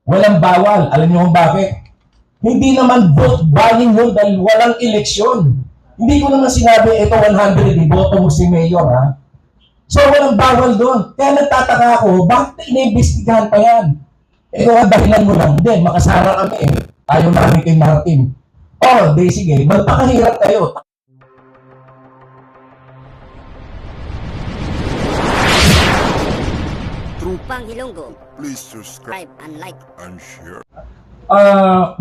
Walang bawal. Alam niyo kung bakit? Hindi naman vote buying yun dahil walang eleksyon. Hindi ko naman sinabi, ito 100, iboto mo si Mayor, ha? So, walang bawal doon. Kaya nagtataka ako, bakit iniimbestigahan pa yan? Ito nga, dahilan mo lang. Hindi, makasara kami eh. Ayaw namin kay Martin. Oh, di sige, magpakahirap kayo. Trupang Hilonggo. Please subscribe Subscribe and like. and share.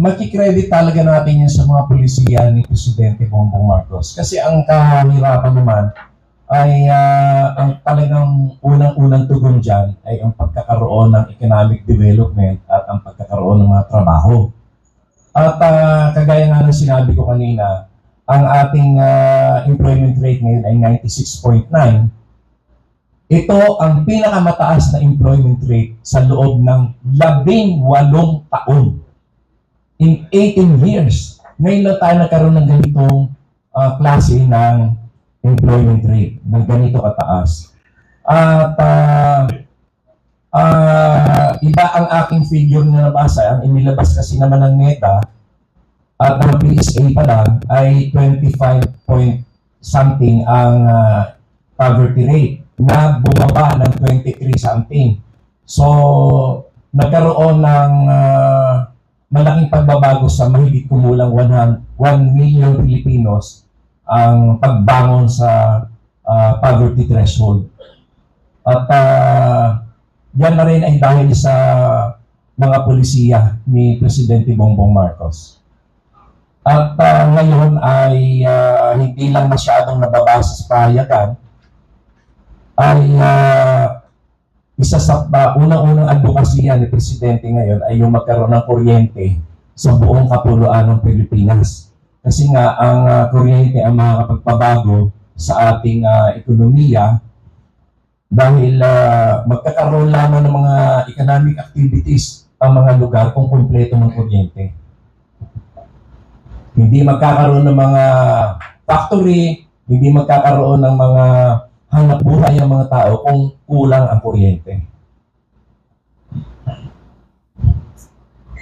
Makikredit talaga natin yan sa mga pulisiya ni Presidente Bongbong Marcos. Kasi ang kahirapan naman ay ang talagang unang-unang tugon dyan ay ang pagkakaroon ng economic development at ang pagkakaroon ng mga trabaho. At kagaya nga ng sinabi ko kanina, ang ating employment rate ngayon ay 96.9. Ito ang pinakamataas na employment rate sa loob ng 18 taon. In 18 years, ngayon lang tayo nagkaroon ng ganitong klase ng employment rate, ng ganito kataas. At iba ang aking figure na nabasa, ang inilabas kasi naman ng NEDA at ang PSA pa lang ay 25 point something ang poverty rate na bumaba ng 23 something. So, nagkaroon ng malaking pagbabago sa mahigit kumulang 1 million Filipinos ang pagbangon sa poverty threshold. At yan na rin ay dahil sa mga polisiya ni Presidente Bongbong Marcos. At ngayon ay hindi lang masyadong nababasa sa pahayagan, ay isa sa unang-unang advokasya ni Presidente ngayon ay yung magkaroon ng kuryente sa buong kapuluan ng Pilipinas. Kasi nga ang kuryente ang makakapagpabago sa ating ekonomiya dahil magkakaroon lamang ng mga economic activities ang mga lugar kung kumpleto ng kuryente. Hindi magkakaroon ng mga factory, hindi magkakaroon ng mga hanap buhay ang mga tao kung kulang ang kuryente.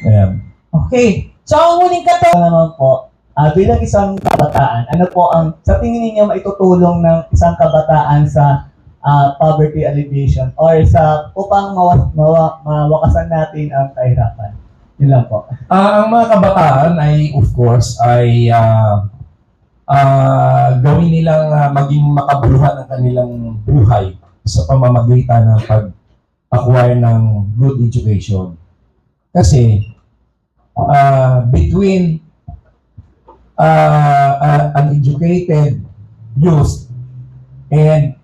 Ayan. Okay. So, ang huling katanungan naman po, bilang isang kabataan, ano po ang, sa tingin ninyo, maitutulong ng isang kabataan sa poverty alleviation or sa upang mawakasan natin ang kahirapan? Yun lang po. Ang mga kabataan ay, of course, ay gawin nilang maging makabuluhan ang kanilang buhay sa pamamagitan ng pag-acquire ng good education. Kasi between an educated youth and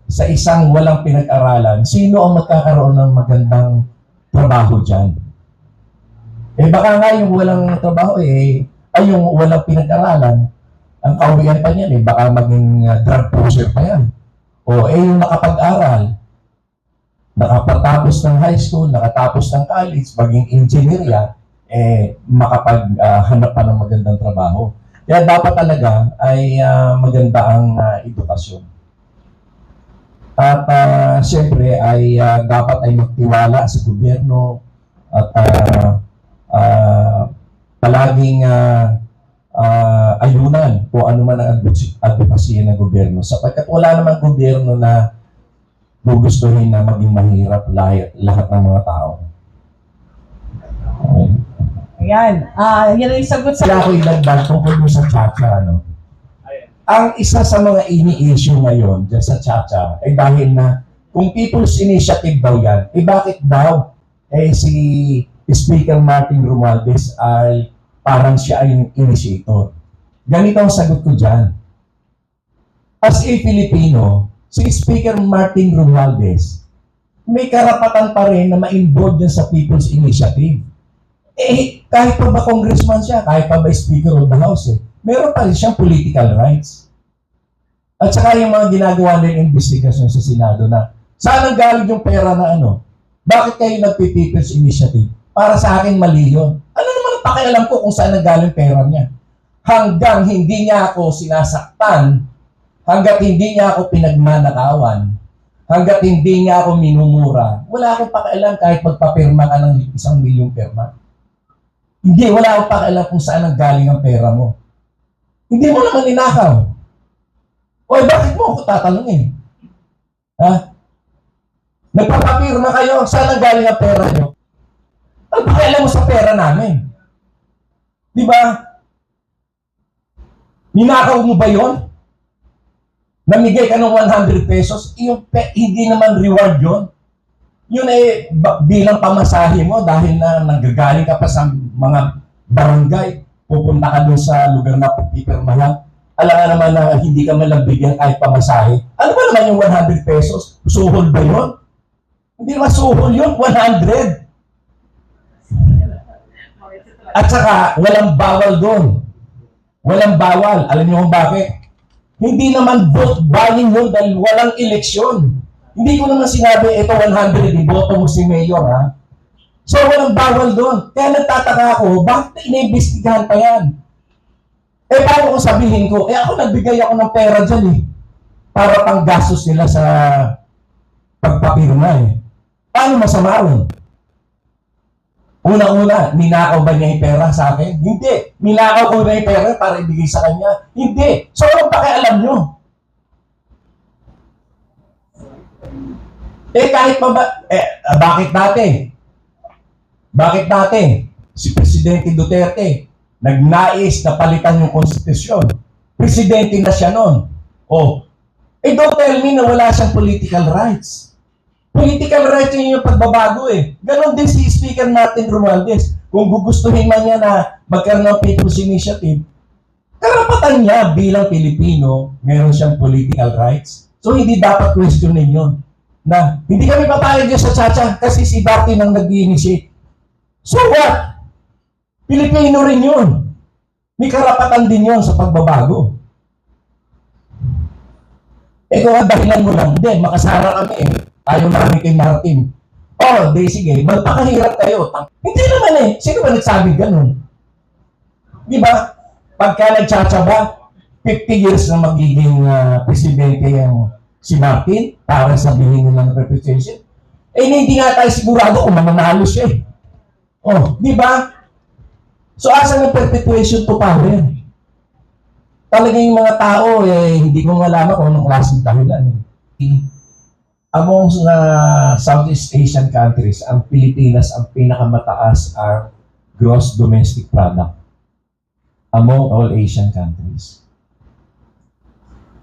sa isang walang pinag-aralan, sino ang magkakaroon ng magandang trabaho dyan? Eh baka nga yung walang trabaho ay yung walang pinag-aralan, ang kauwian pa niyan baka maging drug pusher pa yan. O yung nakapag-aral, nakapatapos ng high school, nakatapos ng college, maging engineer yan, makapaghanap pa ng magandang trabaho. Kaya dapat talaga ay maganda ang edukasyon. At siyempre ay dapat ay magtiwala sa gobyerno at palaging ayunan kung ano man ang advokasya ng gobyerno. Sapagkat wala namang gobyerno na gugustuhin na maging mahirap lahat ng mga tao. Okay. Ayan. Yan ang sagot sa... Kaya ako ilagdag tungkol sa Chacha. Ang isa sa mga ini-issue ngayon dyan sa Chacha ay dahil na kung People's Initiative daw yan, bakit daw si Speaker Martin Romualdez ay parang siya ay yung initiator. Ganito ang sagot ko dyan. As a Filipino, si Speaker Martin Romualdez may karapatan pa rin na ma-involve dyan sa People's Initiative. Kahit pa ba congressman siya, kahit pa ba Speaker of the House, meron pa rin siyang political rights. At saka yung mga ginagawa ng investigasyon sa Senado na saan ang galing yung pera na bakit kayo nagpi-People's Initiative? Para sa akin, mali yun. Ano naman ang pakialam ko kung saan nanggaling pera niya? Hanggang hindi niya ako sinasaktan, hanggang hindi niya ako pinagmanakawan, hanggat hindi niya ako minumura, wala akong pakialam kahit magpapirma ka ng 1,000,000 pirma. Hindi, wala akong pakialam kung saan ang galing ang pera mo. Hindi mo naman ninakaw. Oy, bakit mo ako tatanungin? Ha? Nagpapapirma kayo, saan ang galing ang pera nyo? Ano pakialam mo sa pera namin? Di ba? Ninakaw mo ba yon? Namigay ka ng 100 pesos, hindi naman reward yon. Yun ay bilang pamasahe mo dahil na nanggagaling ka pa sa mga barangay, pupunta ka doon sa lugar na pipirmahan. Alam nga naman na hindi ka man lang bigyan kahit pamasahe. Ano ba naman yung 100 pesos? Suhol ba yun? Hindi naman suhol yun, 100. At saka, walang bawal doon. Walang bawal. Alam niyo kung bakit? Hindi naman vote buying yun dahil walang eleksyon. Hindi ko naman sinabi, ito 100, iboto mo si Mayor, ha? So, walang bawal doon. Kaya nagtataka ako, bakit iniimbestigahan pa yan? Eh, paano ko sabihin ko, ako nagbigay ako ng pera dyan, para pang gastos nila sa pagpapirma, Paano masama ron? Una-una, ninakaw ba niya yung pera sa akin? Hindi. Ninakaw ko na yung pera para ibigay sa kanya? Hindi. So, anong pakialam nyo? Kahit pa ba, bakit dati? Bakit dati? Si Presidente Duterte, nagnais na palitan yung konstitusyon. Presidente na siya noon. Don't tell me na wala siyang political rights. Political rights yun yung pagbabago Ganon din si Speaker Martin Romualdez. Kung gugustuhin man niya na magkaroon ng People's Initiative, karapatan niya bilang Pilipino, meron siyang political rights. So hindi dapat questionin yun. Na hindi kami papayag dyan sa Chacha kasi si Dati nang nag-initiate. So what? Pilipino rin yun. May karapatan din yun sa pagbabago. Kung ang dahilan mo lang, hindi, makasara kami Ayaw namin kay Martin. Sige, magpakahirap kayo. Hindi naman Sino ba nagsabi ganun? Di ba? Pagka nagtsatsaga, 50 years na magiging presidente yung si Martin para sabihin nila ng representation. Hindi nga tayo sigurado kung mananalo siya di ba? So, asan ang perpetuation to power? Talagang yung mga tao, hindi ko malaman kung anong klaseng dahilan. Among Southeast Asian countries, ang Pilipinas ang pinakamataas ang gross domestic product among all Asian countries.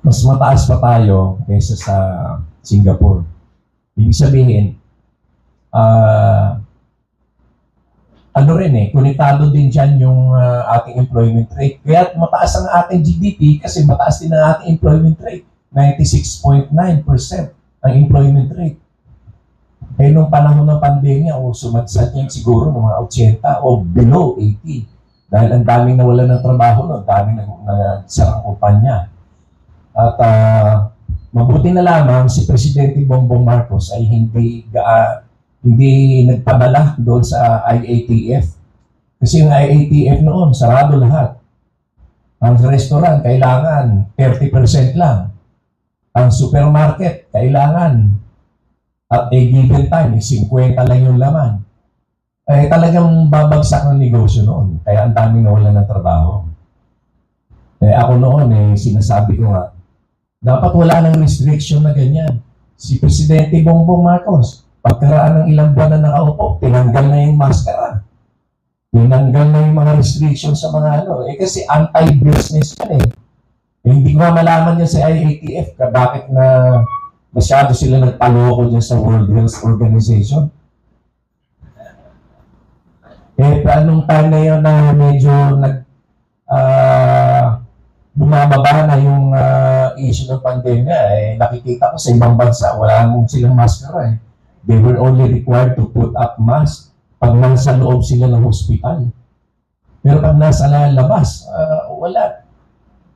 Mas mataas pa tayo kaysa sa Singapore. Ibig sabihin, konektado din dyan yung ating employment rate. Kaya mataas ang ating GDP kasi mataas din ang ating employment rate. 96.9% ang employment rate. Nung panahon ng pandemya, sumadsad yan siguro ng mga 80 o below 80. Dahil ang daming nawalan ng trabaho, ang daming nagsarang kumpanya. At mabuti na lamang si Presidente Bongbong Marcos ay hindi nagpadala doon sa IATF. Kasi yung IATF noon, sarado lahat. Ang restaurant, kailangan 30% lang. Ang supermarket, kailangan at a given time, 50 lang yung laman. Talagang babagsak ng negosyo noon. Kaya ang daming nawalan ng trabaho. Ako noon, sinasabi ko nga, dapat wala ng restriction na ganyan. Si Presidente Bongbong Marcos, pagkaraan ng ilang buwan na nakaupo, tinanggal na yung maskara. Tinanggal na yung mga restrictions sa mga kasi anti-business yan hindi ko malaman yan sa IATF bakit na masyado sila nagpaloko dyan sa World Health Organization. Anong time na yun na medyo bumababa na yung issue ng pandemya, nakikita ko sa ibang bansa, wala nang silang maskara They were only required to put up mask pag nasa loob sila ng hospital. Pero pag nasa labas, wala.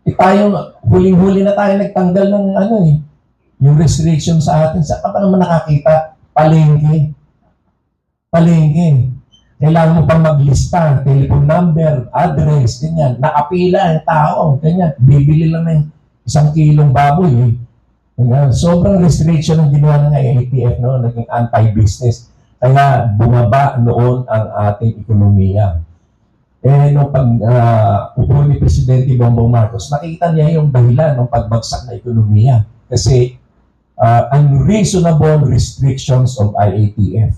Tayo, huling-huli na tayo nagtanggal ng yung restriction sa atin. Saan ka pa naman nakakita? Palengke. Kailangan mo pang maglista, telephone number, address, ganyan. Nakapila ang tao, ganyan. Bibili lang ng 1 kilong baboy Sobrang restriction ang ginawa ng IATF, no? Naging anti-business. Kaya bumaba noon ang ating ekonomiya. Nung upo ni Presidente Bongbong Marcos, nakita niya yung dahilan ng pagbagsak na ekonomiya. Kasi unreasonable restrictions of IATF.